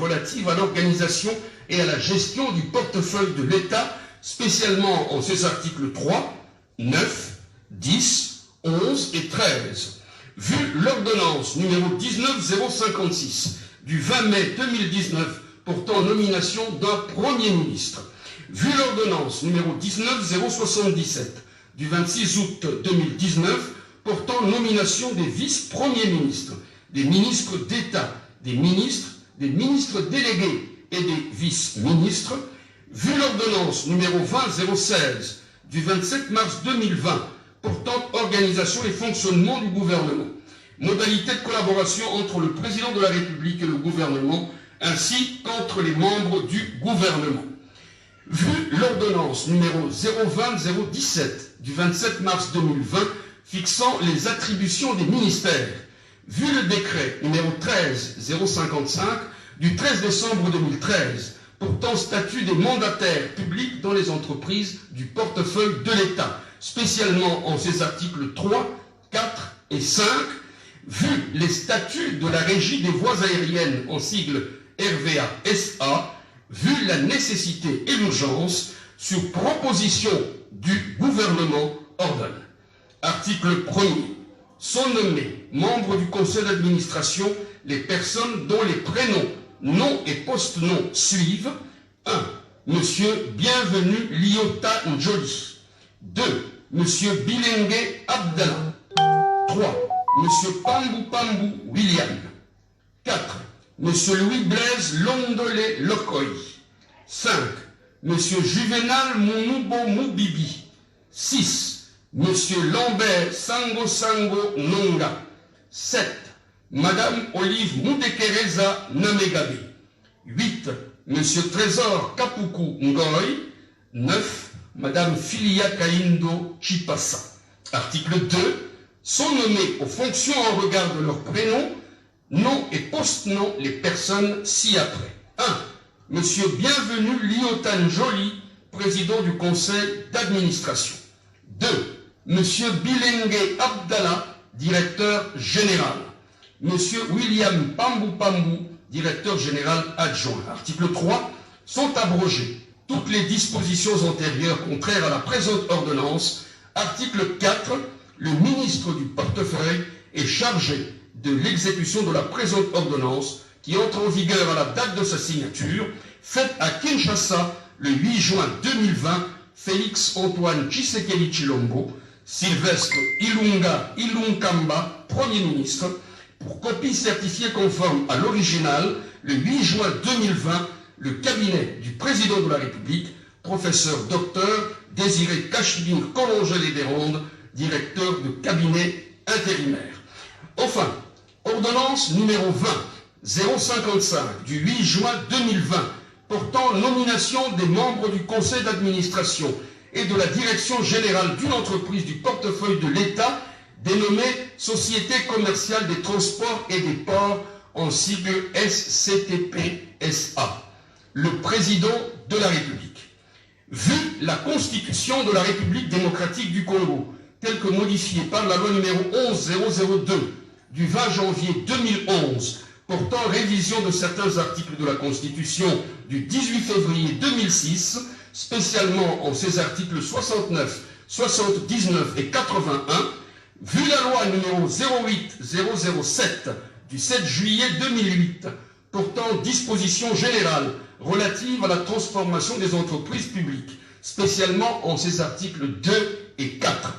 relatives à l'organisation et à la gestion du portefeuille de l'État, spécialement en ses articles 3, 9, 10, 11 et 13. Vu l'ordonnance numéro 19056 du 20 mai 2019 portant nomination d'un Premier ministre, vu l'ordonnance numéro 19077 du 26 août 2019 portant nomination des vice-premiers ministres, des ministres d'État, des ministres délégués et des vice-ministres, vu l'ordonnance numéro 20016 du 27 mars 2020 portant organisation et fonctionnement du gouvernement, modalité de collaboration entre le président de la République et le gouvernement, ainsi qu'entre les membres du gouvernement. Vu l'ordonnance numéro 020-017 du 27 mars 2020 fixant les attributions des ministères, vu le décret numéro 13-055 du 13 décembre 2013 portant statut des mandataires publics dans les entreprises du portefeuille de l'État, spécialement en ses articles 3, 4 et 5, vu les statuts de la Régie des voies aériennes en sigle RVA-SA, vu la nécessité et l'urgence, sur proposition du gouvernement, ordonne. Article 1er. Sont nommés membres du conseil d'administration les personnes dont les prénoms, noms et post-noms suivent. 1. Monsieur Bienvenu Liota Njoli. 2. Monsieur Bilengue Abdallah. 3. Monsieur Pambou Pambou William. 4. Monsieur Louis-Blaise Londolé Lokoy. 5. Monsieur Juvenal Mounoubo Moubibi. 6. Monsieur Lambert Sango Sango Nonga. 7. Madame Olive Moudekereza Namegabe. 8. Monsieur Trésor Kapuku Ngoy. 9. Madame Filia Kaindo Chipassa. Article 2. Sont nommés aux fonctions en regard de leur prénom, nom et post-nom les personnes ci-après. 1. Monsieur Bienvenu Liotan Joly, président du conseil d'administration. 2. Monsieur Bilengue Abdallah, directeur général. Monsieur William Pambou Pambou, directeur général adjoint. Article 3. Sont abrogées toutes les dispositions antérieures contraires à la présente ordonnance. Article 4. Le ministre du portefeuille est chargé de l'exécution de la présente ordonnance qui entre en vigueur à la date de sa signature, faite à Kinshasa le 8 juin 2020, Félix Antoine Tshisekedi Tshilombo, Sylvestre Ilunkamba, Premier ministre, pour copie certifiée conforme à l'original, le 8 juin 2020, le cabinet du président de la République, professeur docteur Désiré Kachmir Collongé-les-Desrondes, directeur de cabinet intérimaire. Enfin, ordonnance numéro 20-055 du 8 juin 2020 portant nomination des membres du conseil d'administration et de la direction générale d'une entreprise du portefeuille de l'État dénommée Société commerciale des transports et des ports en sigle SCTP-SA. Le président de la République. Vu la Constitution de la République démocratique du Congo, telle que modifiée par la loi numéro 11002 du 20 janvier 2011 portant révision de certains articles de la Constitution du 18 février 2006, spécialement en ses articles 69, 79 et 81, vu la loi numéro 08007 du 7 juillet 2008 portant dispositions générales relatives à la transformation des entreprises publiques, spécialement en ses articles 2 et 4.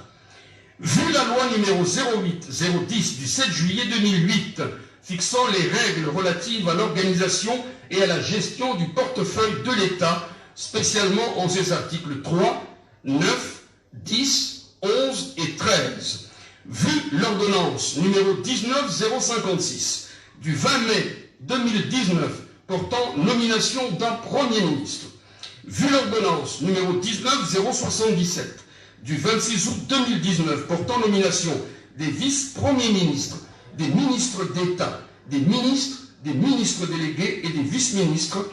Vu la loi numéro 08-010 du 7 juillet 2008 fixant les règles relatives à l'organisation et à la gestion du portefeuille de l'État, spécialement en ses articles 3, 9, 10, 11 et 13. Vu l'ordonnance numéro 19056 du 20 mai 2019 portant nomination d'un Premier ministre. Vu l'ordonnance numéro 19077 du 26 août 2019 portant nomination des vice-premiers ministres, des ministres d'État, des ministres délégués et des vice-ministres,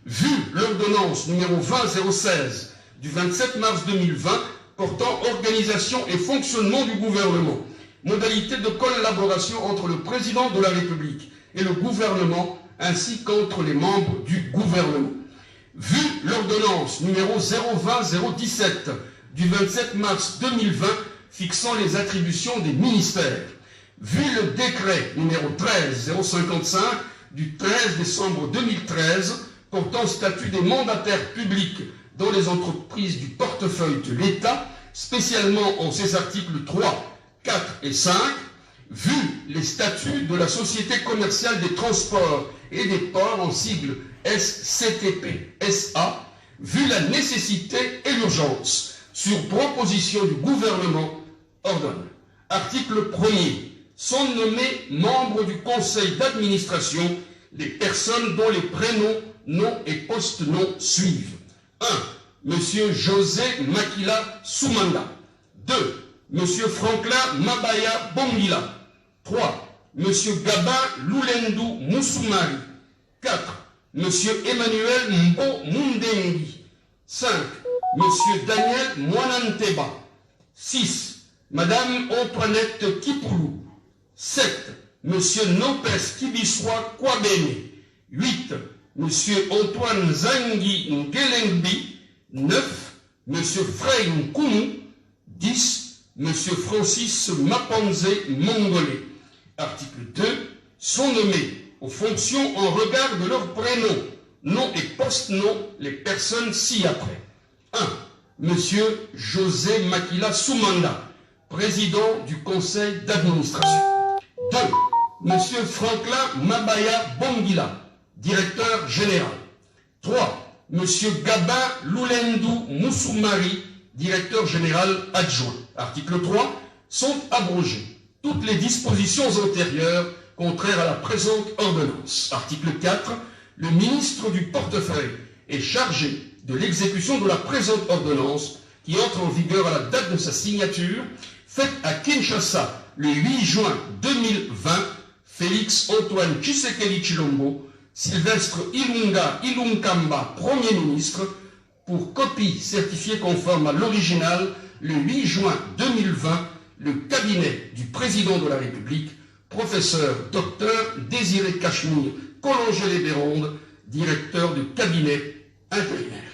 vu l'ordonnance numéro 20016 du 27 mars 2020 portant organisation et fonctionnement du gouvernement, modalité de collaboration entre le président de la République et le gouvernement, ainsi qu'entre les membres du gouvernement. Vu l'ordonnance numéro 020-017 du 27 mars 2020 fixant les attributions des ministères, vu le décret numéro 13-055 du 13 décembre 2013 portant statut des mandataires publics dans les entreprises du portefeuille de l'État, spécialement en ses articles 3, 4 et 5, vu les statuts de la Société commerciale des transports et des ports en sigle SCTP, SA, vu la nécessité et l'urgence, sur proposition du gouvernement, ordonne. Article 1er. Sont nommés membres du conseil d'administration les personnes dont les prénoms, noms et post-noms suivent. 1. Monsieur José Makila Soumanda. 2. Monsieur Franklin Mabaya Bongila. 3. Monsieur Gaba Loulendu Moussoumari. 4. Monsieur Emmanuel Mbo Mundengi. 5. Monsieur Daniel Mwananteba. 6. Madame Antoinette Kipoulou. 7. Monsieur Nopes Kibiswa Kwabene. 8. Monsieur Antoine Zangi Ngelengbi. 9. Monsieur Frey Nkounou. 10. Monsieur Francis Mapanze Mongolais. Article 2. Sont nommés aux fonctions en regard de leurs prénoms, noms et post-noms les personnes ci-après. 1. Monsieur José Makila Soumanda, président du conseil d'administration. 2. Monsieur Franklin Mabaya Bongila, directeur général. 3. Monsieur Gaba Loulendu Moussoumari, directeur général adjoint. Article 3. Sont abrogées toutes les dispositions antérieures contraires à la présente ordonnance. Article 4. Le ministre du portefeuille est chargé de l'exécution de la présente ordonnance qui entre en vigueur à la date de sa signature, faite à Kinshasa le 8 juin 2020, Félix Antoine Tshisekedi Tshilombo, Sylvestre Ilunga Ilunkamba, Premier ministre, pour copie certifiée conforme à l'original le 8 juin 2020, le cabinet du président de la République, professeur Dr Désiré Cachemire Collongé-les-Bérondes, directeur du cabinet intérimaire.